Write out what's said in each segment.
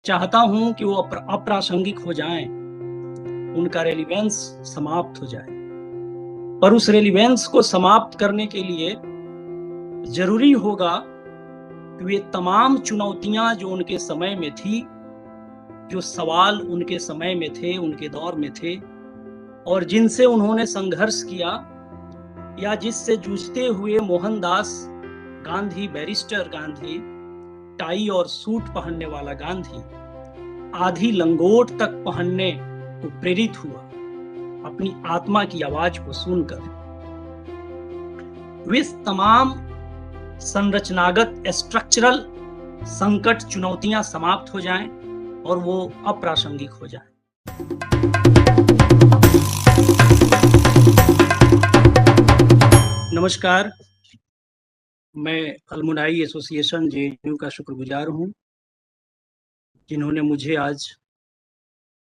चाहता हूं कि वो अप्रासंगिक हो जाएं, उनका रेलिवेंस समाप्त हो जाए। पर उस रेलिवेंस को समाप्त करने के लिए जरूरी होगा कि वे तमाम चुनौतियां जो उनके समय में थी, जो सवाल उनके समय में थे, उनके दौर में थे, और जिनसे उन्होंने संघर्ष किया या जिससे जूझते हुए मोहनदास गांधी, बैरिस्टर गांधी, टाई और सूट पहनने वाला गांधी आधी लंगोट तक पहनने को प्रेरित हुआ अपनी आत्मा की आवाज को सुनकर। वे तमाम संरचनागत स्ट्रक्चरल संकट, चुनौतियां समाप्त हो जाएं और वो अप्रासंगिक हो जाएं। नमस्कार, मैं अलमुनाई एसोसिएशन जेएनयू का शुक्रगुजार हूं, जिन्होंने मुझे आज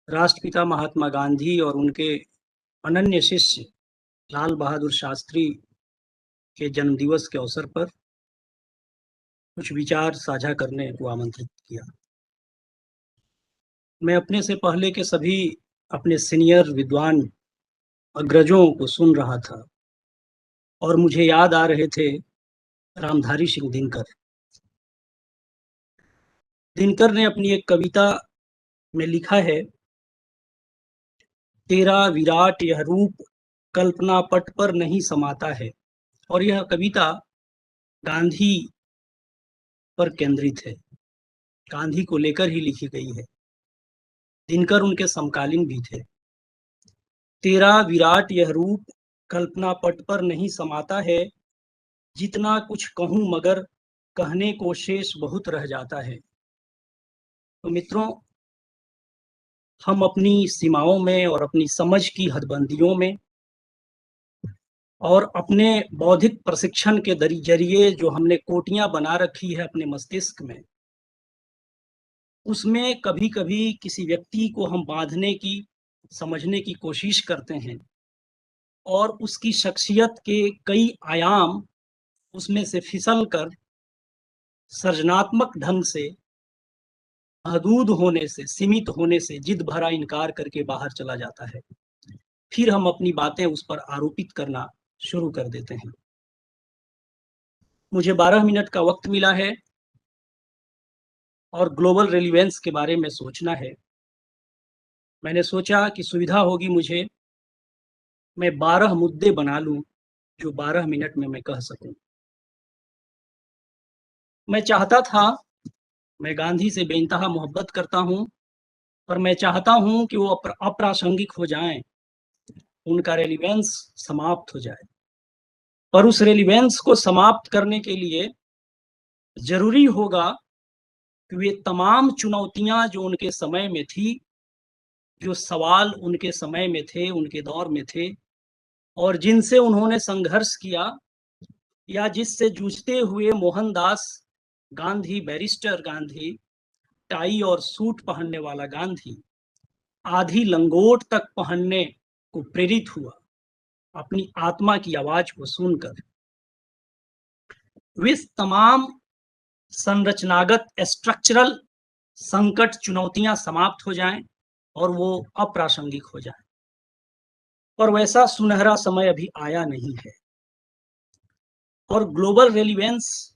राष्ट्रपिता महात्मा गांधी और उनके अनन्य शिष्य लाल बहादुर शास्त्री के जन्मदिवस के अवसर पर कुछ विचार साझा करने को आमंत्रित किया। मैं अपने से पहले के सभी अपने सीनियर विद्वान अग्रजों को सुन रहा था और मुझे याद आ रहे थे रामधारी सिंह दिनकर। दिनकर ने अपनी एक कविता में लिखा है, तेरा विराट यह रूप कल्पना पट पर नहीं समाता है। और यह कविता गांधी पर केंद्रित है, गांधी को लेकर ही लिखी गई है। दिनकर उनके समकालीन भी थे। तेरा विराट यह रूप कल्पना पट पर नहीं समाता है, जितना कुछ कहूं मगर कहने को शेष बहुत रह जाता है। तो मित्रों, हम अपनी सीमाओं में और अपनी समझ की हदबंदियों में और अपने बौद्धिक प्रशिक्षण के जरिए जो हमने कोटियां बना रखी है अपने मस्तिष्क में, उसमें कभी कभी किसी व्यक्ति को हम बांधने की, समझने की कोशिश करते हैं और उसकी शख्सियत के कई आयाम उसमें से फिसल कर सृजनात्मक ढंग से, महदूद होने से, सीमित होने से जिद भरा इनकार करके बाहर चला जाता है। फिर हम अपनी बातें उस पर आरोपित करना शुरू कर देते हैं। मुझे 12 मिनट का वक्त मिला है और ग्लोबल रेलिवेंस के बारे में सोचना है। मैंने सोचा कि सुविधा होगी मुझे, मैं 12 मुद्दे बना लूं जो 12 मिनट में मैं कह सकूं। मैं चाहता था, मैं गांधी से बेइंतहा मोहब्बत करता हूं, पर मैं चाहता हूं कि वो अप्रासंगिक हो जाएं, उनका रेलिवेंस समाप्त हो जाए। पर उस रेलिवेंस को समाप्त करने के लिए जरूरी होगा कि वे तमाम चुनौतियां जो उनके समय में थी, जो सवाल उनके समय में थे, उनके दौर में थे, और जिनसे उन्होंने संघर्ष किया या जिससे जूझते हुए मोहनदास गांधी, बैरिस्टर गांधी, टाई और सूट पहनने वाला गांधी आधी लंगोट तक पहनने को प्रेरित हुआ अपनी आत्मा की आवाज को सुनकर। वे तमाम संरचनागत स्ट्रक्चरल संकट, चुनौतियां समाप्त हो जाएं और वो अप्रासंगिक हो जाएं। पर वैसा सुनहरा समय अभी आया नहीं है। और ग्लोबल रेलिवेंस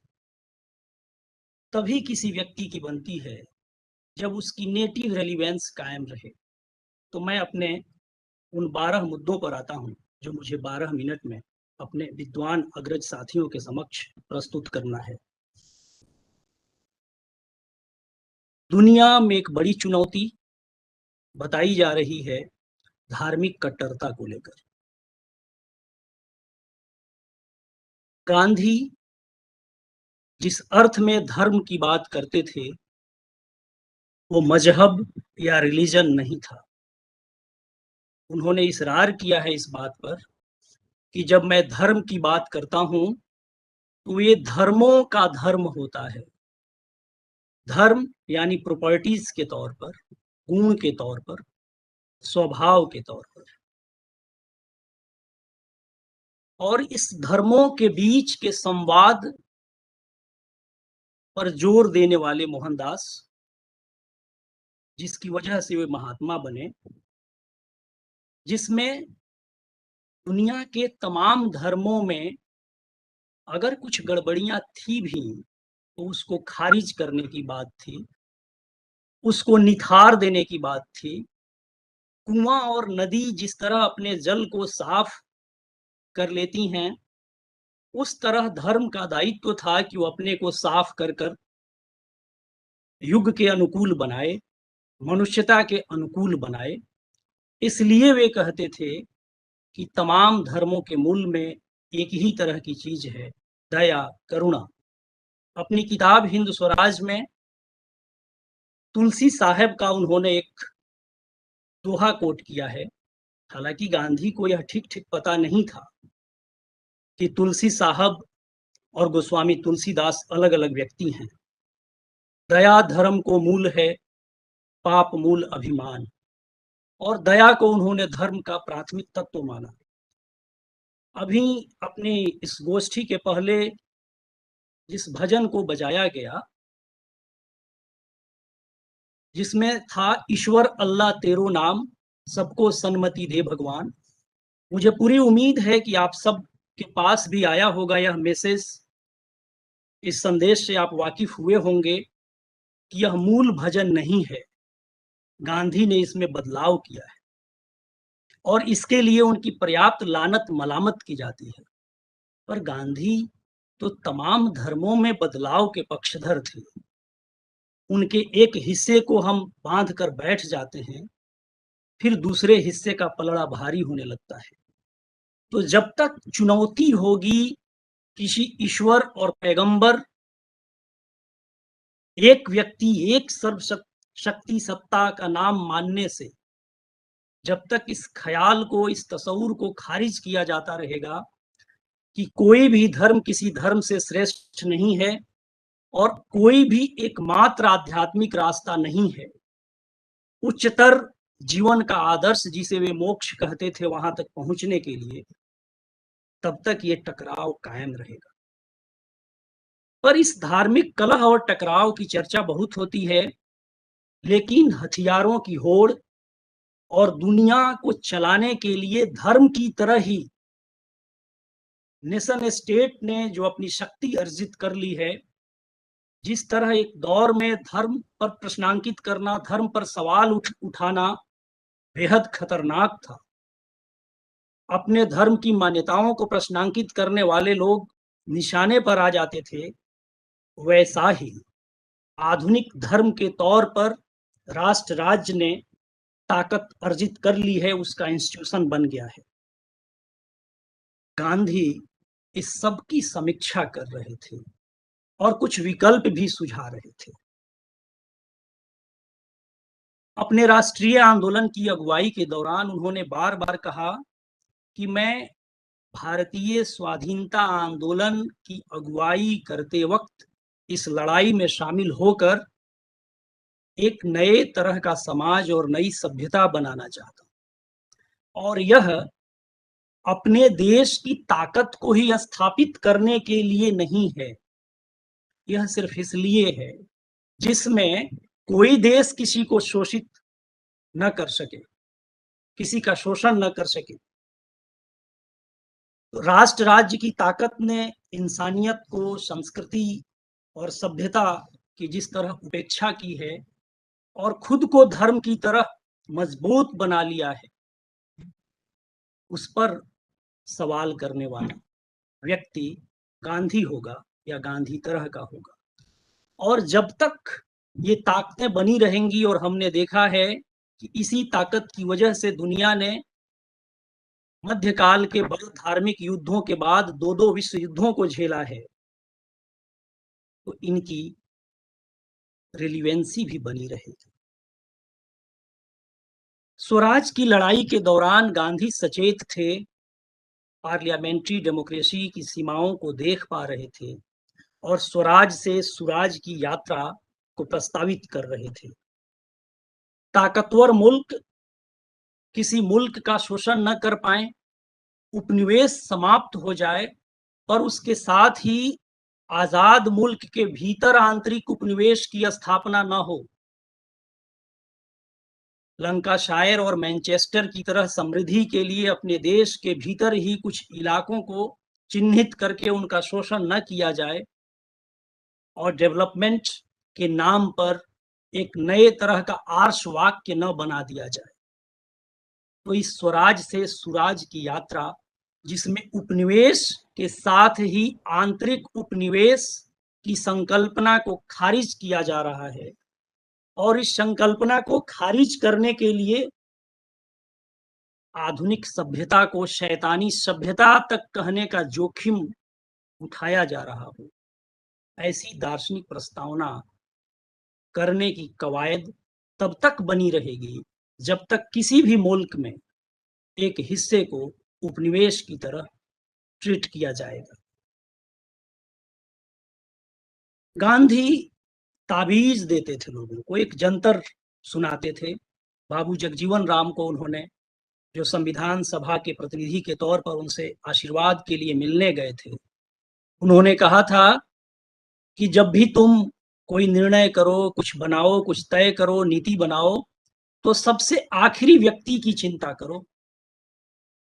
तभी किसी व्यक्ति की बनती है जब उसकी नेटिव रेलिवेंस कायम रहे। तो मैं अपने उन 12 मुद्दों पर आता हूं जो मुझे 12 मिनट में अपने विद्वान अग्रज साथियों के समक्ष प्रस्तुत करना है। दुनिया में एक बड़ी चुनौती बताई जा रही है धार्मिक कट्टरता को लेकर। गांधी जिस अर्थ में धर्म की बात करते थे, वो मजहब या रिलीजन नहीं था। उन्होंने इसरार किया है इस बात पर कि जब मैं धर्म की बात करता हूं तो ये धर्मों का धर्म होता है। धर्म यानी प्रॉपर्टीज के तौर पर, गुण के तौर पर, स्वभाव के तौर पर। और इस धर्मों के बीच के संवाद पर जोर देने वाले मोहनदास जिसकी वजह से वे महात्मा बने, जिसमें दुनिया के तमाम धर्मों में अगर कुछ गड़बड़ियाँ थी भी, तो उसको खारिज करने की बात थी, उसको निथार देने की बात थी। कुआँ और नदी जिस तरह अपने जल को साफ कर लेती हैं, उस तरह धर्म का दायित्व था कि वो अपने को साफ कर युग के अनुकूल बनाए, मनुष्यता के अनुकूल बनाए। इसलिए वे कहते थे कि तमाम धर्मों के मूल में एक ही तरह की चीज है, दया, करुणा। अपनी किताब हिंद स्वराज में तुलसी साहब का उन्होंने एक दोहा कोट किया है। हालांकि गांधी को यह ठीक ठीक पता नहीं था कि तुलसी साहब और गोस्वामी तुलसीदास अलग अलग व्यक्ति हैं। दया धर्म को मूल है, पाप मूल अभिमान। और दया को उन्होंने धर्म का प्राथमिक तत्व माना। अभी अपनी इस गोष्ठी के पहले जिस भजन को बजाया गया, जिसमें था ईश्वर अल्लाह तेरो नाम, सबको सन्मति दे भगवान। मुझे पूरी उम्मीद है कि आप सब के पास भी आया होगा यह मैसेज, इस संदेश से आप वाकिफ हुए होंगे कि यह मूल भजन नहीं है, गांधी ने इसमें बदलाव किया है और इसके लिए उनकी पर्याप्त लानत मलामत की जाती है। पर गांधी तो तमाम धर्मों में बदलाव के पक्षधर थे। उनके एक हिस्से को हम बांध कर बैठ जाते हैं, फिर दूसरे हिस्से का पलड़ा भारी होने लगता है। तो जब तक चुनौती होगी किसी ईश्वर और पैगंबर, एक व्यक्ति, एक सर्वशक्ति सत्ता का नाम मानने से, जब तक इस ख्याल को, इस तस्वुर को खारिज किया जाता रहेगा कि कोई भी धर्म किसी धर्म से श्रेष्ठ नहीं है और कोई भी एकमात्र आध्यात्मिक रास्ता नहीं है, उच्चतर जीवन का आदर्श जिसे वे मोक्ष कहते थे, वहां तक पहुंचने के लिए, तब तक ये टकराव कायम रहेगा। पर इस धार्मिक कलह और टकराव की चर्चा बहुत होती है, लेकिन हथियारों की होड़ और दुनिया को चलाने के लिए धर्म की तरह ही नेशन स्टेट ने जो अपनी शक्ति अर्जित कर ली है, जिस तरह एक दौर में धर्म पर प्रश्नांकित करना, धर्म पर सवाल उठाना बेहद खतरनाक था। अपने धर्म की मान्यताओं को प्रश्नांकित करने वाले लोग निशाने पर आ जाते थे, वैसा ही आधुनिक धर्म के तौर पर राष्ट्र राज्य ने ताकत अर्जित कर ली है, उसका इंस्टीट्यूशन बन गया है। गांधी इस सब की समीक्षा कर रहे थे और कुछ विकल्प भी सुझा रहे थे। अपने राष्ट्रीय आंदोलन की अगुवाई के दौरान उन्होंने बार बार कहा कि मैं भारतीय स्वाधीनता आंदोलन की अगुवाई करते वक्त इस लड़ाई में शामिल होकर एक नए तरह का समाज और नई सभ्यता बनाना चाहता हूं, और यह अपने देश की ताकत को ही स्थापित करने के लिए नहीं है, यह सिर्फ इसलिए है जिसमें कोई देश किसी को शोषित न कर सके, किसी का शोषण न कर सके। तो राष्ट्र राज्य की ताकत ने इंसानियत को, संस्कृति और सभ्यता की जिस तरह उपेक्षा की है और खुद को धर्म की तरह मजबूत बना लिया है, उस पर सवाल करने वाला व्यक्ति गांधी होगा या गांधी तरह का होगा। और जब तक ये ताकतें बनी रहेंगी, और हमने देखा है कि इसी ताकत की वजह से दुनिया ने मध्यकाल के बड़े धार्मिक युद्धों के बाद दो दो विश्व युद्धों को झेला है, तो इनकी रिलीवेंसी भी बनी रहेगी। स्वराज की लड़ाई के दौरान गांधी सचेत थे, पार्लियामेंट्री डेमोक्रेसी की सीमाओं को देख पा रहे थे और स्वराज से सुराज की यात्रा को प्रस्तावित कर रहे थे। ताकतवर मुल्क किसी मुल्क का शोषण न कर पाए, उपनिवेश समाप्त हो जाए, पर उसके साथ ही आजाद मुल्क के भीतर आंतरिक उपनिवेश की स्थापना न हो, लंकाशायर और मैनचेस्टर की तरह समृद्धि के लिए अपने देश के भीतर ही कुछ इलाकों को चिन्हित करके उनका शोषण न किया जाए और डेवलपमेंट के नाम पर एक नए तरह का आर्ष वाक्य न बना दिया जाए। तो इस स्वराज से सुराज की यात्रा, जिसमें उपनिवेश के साथ ही आंतरिक उपनिवेश की संकल्पना को खारिज किया जा रहा है, और इस संकल्पना को खारिज करने के लिए आधुनिक सभ्यता को शैतानी सभ्यता तक कहने का जोखिम उठाया जा रहा हो, ऐसी दार्शनिक प्रस्तावना करने की कवायद तब तक बनी रहेगी जब तक किसी भी मुल्क में एक हिस्से को उपनिवेश की तरह ट्रीट किया जाएगा। गांधी ताबीज देते थे लोगों को, एक जंतर सुनाते थे। बाबू जगजीवन राम को उन्होंने, जो संविधान सभा के प्रतिनिधि के तौर पर उनसे आशीर्वाद के लिए मिलने गए थे, उन्होंने कहा था कि जब भी तुम कोई निर्णय करो, कुछ बनाओ, कुछ तय करो, नीति बनाओ, तो सबसे आखिरी व्यक्ति की चिंता करो।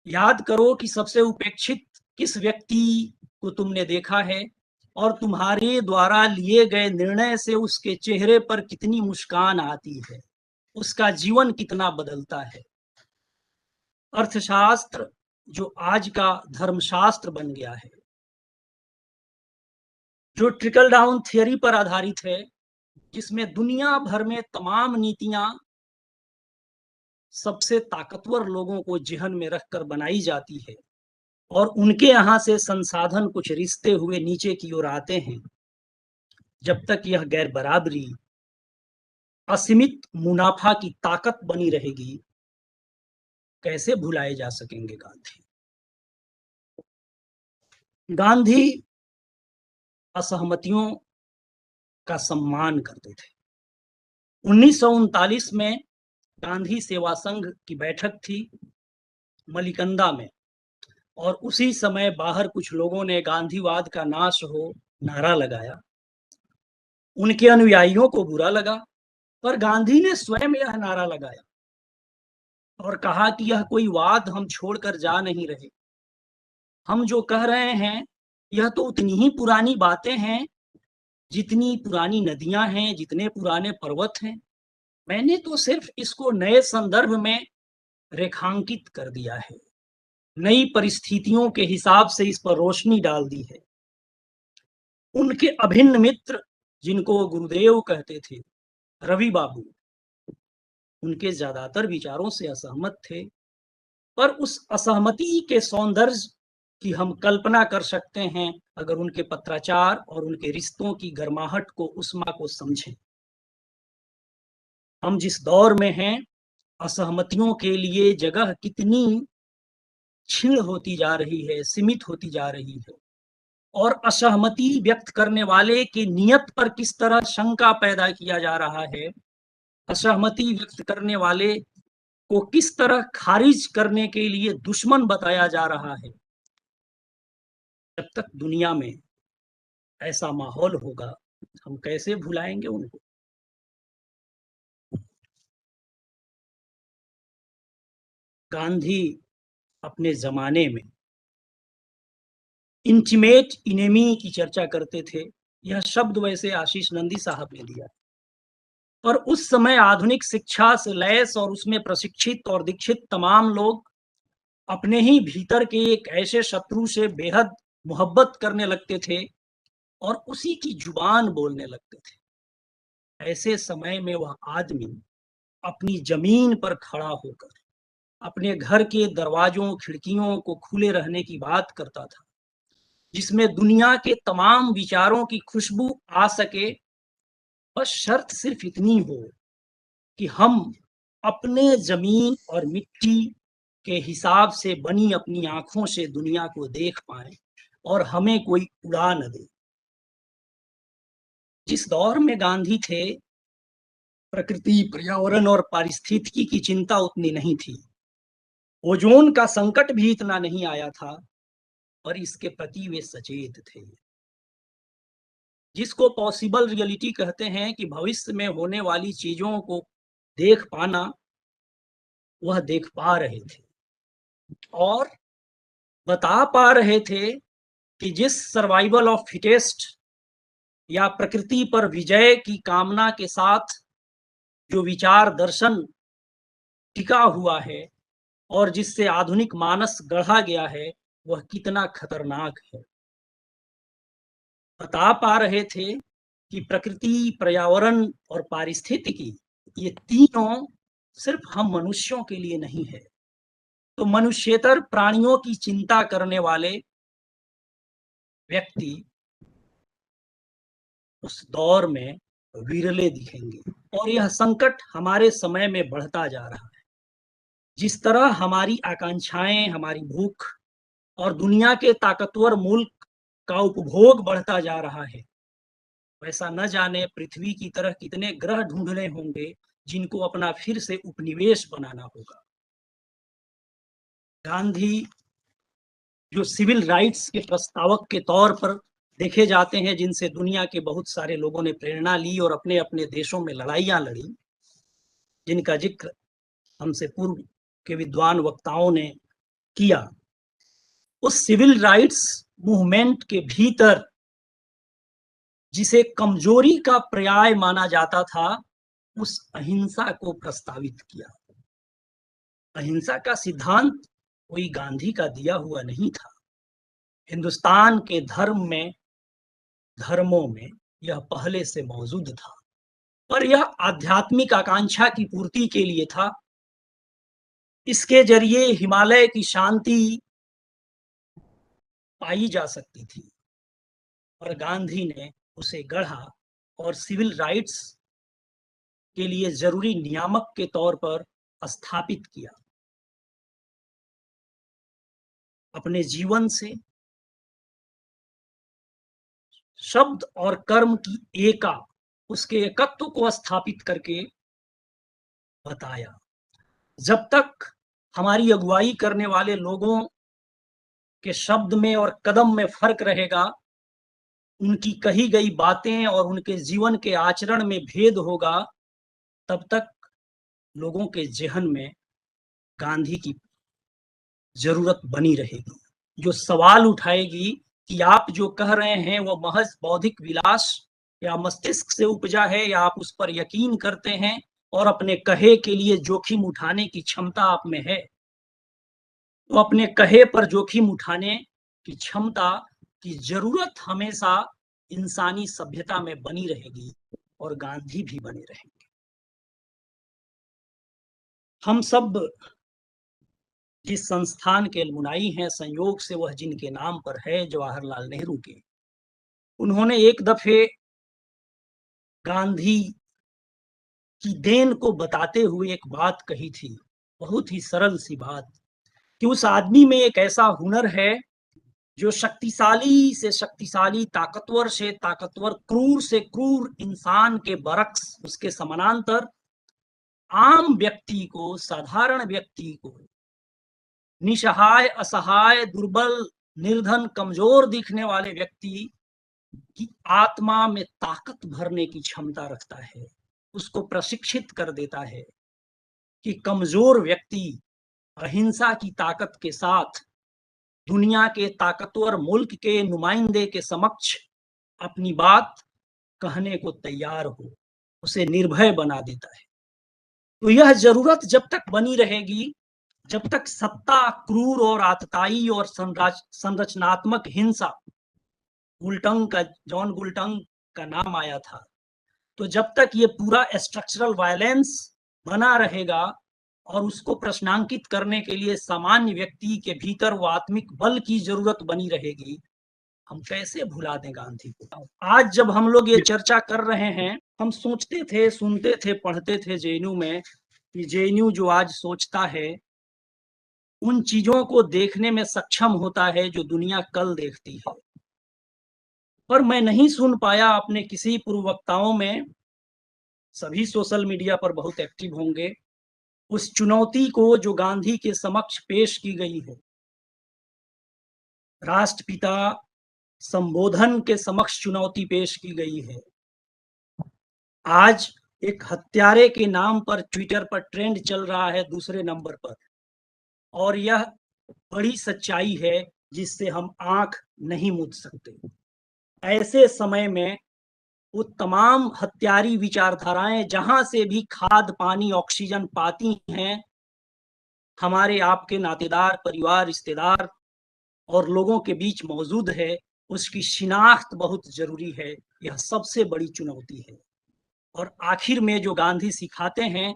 याद करो कि सबसे उपेक्षित किस व्यक्ति को तुमने देखा है और तुम्हारे द्वारा लिए गए निर्णय से उसके चेहरे पर कितनी मुस्कान आती है, उसका जीवन कितना बदलता है। अर्थशास्त्र जो आज का धर्मशास्त्र बन गया है, जो ट्रिकल डाउन थियरी पर आधारित है, जिसमें दुनिया भर में तमाम नीतियां सबसे ताकतवर लोगों को जेहन में रखकर बनाई जाती है और उनके यहां से संसाधन कुछ रिश्ते हुए नीचे की ओर आते हैं, जब तक यह गैर बराबरी, असीमित मुनाफा की ताकत बनी रहेगी, कैसे भुलाए जा सकेंगे गांधी। गांधी असहमतियों का सम्मान करते थे। 1939 में गांधी सेवा संघ की बैठक थी मलिकंदा में, और उसी समय बाहर कुछ लोगों ने गांधीवाद का नाश हो नारा लगाया। उनके अनुयायियों को बुरा लगा, पर गांधी ने स्वयं यह नारा लगाया और कहा कि यह कोई वाद हम छोड़कर जा नहीं रहे। हम जो कह रहे हैं यह तो उतनी ही पुरानी बातें हैं जितनी पुरानी नदियां हैं, जितने पुराने पर्वत हैं। मैंने तो सिर्फ इसको नए संदर्भ में रेखांकित कर दिया है, नई परिस्थितियों के हिसाब से इस पर रोशनी डाल दी है। उनके अभिन्न मित्र, जिनको गुरुदेव कहते थे, रवि बाबू, उनके ज्यादातर विचारों से असहमत थे, पर उस असहमति के सौंदर्य की हम कल्पना कर सकते हैं अगर उनके पत्राचार और उनके रिश्तों की गर्माहट को, उष्मा को समझें। हम जिस दौर में हैं, असहमतियों के लिए जगह कितनी क्षीण होती जा रही है, सीमित होती जा रही है, और असहमति व्यक्त करने वाले की नियत पर किस तरह शंका पैदा किया जा रहा है, असहमति व्यक्त करने वाले को किस तरह खारिज करने के लिए दुश्मन बताया जा रहा है। जब तक दुनिया में ऐसा माहौल होगा, हम कैसे भुलाएंगे उनको। गांधी अपने जमाने में इंटीमेट इनेमी की चर्चा करते थे। यह शब्द वैसे आशीष नंदी साहब ने दिया, पर उस समय आधुनिक शिक्षा से लैस और उसमें प्रशिक्षित और दीक्षित तमाम लोग अपने ही भीतर के एक ऐसे शत्रु से बेहद मोहब्बत करने लगते थे और उसी की जुबान बोलने लगते थे। ऐसे समय में वह आदमी अपनी जमीन पर खड़ा होकर अपने घर के दरवाजों खिड़कियों को खुले रहने की बात करता था, जिसमें दुनिया के तमाम विचारों की खुशबू आ सके। बस शर्त सिर्फ इतनी हो कि हम अपने जमीन और मिट्टी के हिसाब से बनी अपनी आंखों से दुनिया को देख पाए और हमें कोई उड़ा न दे। जिस दौर में गांधी थे, प्रकृति, पर्यावरण और पारिस्थितिकी की चिंता उतनी नहीं थी। ओजोन का संकट भी इतना नहीं आया था, और इसके प्रति वे सचेत थे। जिसको पॉसिबल रियलिटी कहते हैं कि भविष्य में होने वाली चीजों को देख पाना, वह देख पा रहे थे और बता पा रहे थे कि जिस सर्वाइवल ऑफ फिटेस्ट या प्रकृति पर विजय की कामना के साथ जो विचार दर्शन टिका हुआ है और जिससे आधुनिक मानस गढ़ा गया है, वह कितना खतरनाक है। बता पा रहे थे कि प्रकृति, पर्यावरण और पारिस्थितिकी, ये तीनों सिर्फ हम मनुष्यों के लिए नहीं है। तो मनुष्येतर प्राणियों की चिंता करने वाले व्यक्ति उस दौर में विरले दिखेंगे और यह संकट हमारे समय में बढ़ता जा रहा है। जिस तरह हमारी आकांक्षाएं, हमारी भूख और दुनिया के ताकतवर मुल्क का उपभोग बढ़ता जा रहा है, वैसा न जाने पृथ्वी की तरह कितने ग्रह ढूंढने होंगे जिनको अपना फिर से उपनिवेश बनाना होगा। गांधी जो सिविल राइट्स के प्रस्तावक के तौर पर देखे जाते हैं, जिनसे दुनिया के बहुत सारे लोगों ने प्रेरणा ली और अपने अपने देशों में लड़ाइयां लड़ी, जिनका जिक्र हमसे पूर्व के विद्वान वक्ताओं ने किया, उस सिविल राइट्स मूवमेंट के भीतर जिसे कमजोरी का पर्याय माना जाता था, उस अहिंसा को प्रस्तावित किया। अहिंसा का सिद्धांत कोई गांधी का दिया हुआ नहीं था। हिंदुस्तान के धर्मों में यह पहले से मौजूद था, पर यह आध्यात्मिक आकांक्षा की पूर्ति के लिए था। इसके जरिए हिमालय की शांति पाई जा सकती थी और गांधी ने उसे गढ़ा और सिविल राइट्स के लिए जरूरी नियामक के तौर पर स्थापित किया। अपने जीवन से शब्द और कर्म की उसके एकत्व को स्थापित करके बताया। जब तक हमारी अगुवाई करने वाले लोगों के शब्द में और कदम में फर्क रहेगा, उनकी कही गई बातें और उनके जीवन के आचरण में भेद होगा, तब तक लोगों के जेहन में गांधी की जरूरत बनी रहेगी, जो सवाल उठाएगी कि आप जो कह रहे हैं वो महज बौद्धिक विलास या मस्तिष्क से उपजा है, या आप उस पर यकीन करते हैं और अपने कहे के लिए जोखिम उठाने की क्षमता आप में है। तो अपने कहे पर जोखिम उठाने की क्षमता की जरूरत हमेशा इंसानी सभ्यता में बनी रहेगी और गांधी भी बने रहेंगे। हम सब जिस संस्थान के अलमुनाई हैं, संयोग से वह जिनके नाम पर है, जवाहरलाल नेहरू के, उन्होंने एक दफे गांधी की देन को बताते हुए एक बात कही थी, बहुत ही सरल सी बात, कि उस आदमी में एक ऐसा हुनर है जो शक्तिशाली से शक्तिशाली, ताकतवर से ताकतवर, क्रूर से क्रूर इंसान के बरक्स, उसके समानांतर आम व्यक्ति को, साधारण व्यक्ति को, निसहाय, असहाय, दुर्बल, निर्धन, कमजोर दिखने वाले व्यक्ति की आत्मा में ताकत भरने की क्षमता रखता है। उसको प्रशिक्षित कर देता है कि कमजोर व्यक्ति अहिंसा की ताकत के साथ दुनिया के ताकतवर मुल्क के नुमाइंदे के समक्ष अपनी बात कहने को तैयार हो, उसे निर्भय बना देता है। तो यह जरूरत जब तक बनी रहेगी, जब तक सत्ता क्रूर और आतताई और संरचनात्मक हिंसा, जॉन गुलटंग का नाम आया था, तो जब तक ये पूरा स्ट्रक्चरल वायलेंस बना रहेगा और उसको प्रश्नांकित करने के लिए सामान्य व्यक्ति के भीतर वो आत्मिक बल की जरूरत बनी रहेगी, हम कैसे भुला दें गांधी को। आज जब हम लोग ये चर्चा कर रहे हैं, हम सोचते थे, सुनते थे, पढ़ते थे जेएनयू में, कि जेएनयू जो आज सोचता है उन चीजों को देखने में सक्षम होता है जो दुनिया कल देखती है। पर मैं नहीं सुन पाया अपने किसी पूर्व वक्ताओं में, सभी सोशल मीडिया पर बहुत एक्टिव होंगे, उस चुनौती को जो गांधी के समक्ष पेश की गई है, राष्ट्रपिता संबोधन के समक्ष चुनौती पेश की गई है। आज एक हत्यारे के नाम पर ट्विटर पर ट्रेंड चल रहा है दूसरे नंबर पर, और यह बड़ी सच्चाई है जिससे हम आँख नहीं मूंद सकते। ऐसे समय में वो तमाम हत्यारी विचारधाराएँ जहाँ से भी खाद, पानी, ऑक्सीजन पाती हैं, हमारे आपके नातेदार, परिवार, रिश्तेदार और लोगों के बीच मौजूद है, उसकी शिनाख्त बहुत ज़रूरी है। यह सबसे बड़ी चुनौती है। और आखिर में जो गांधी सिखाते हैं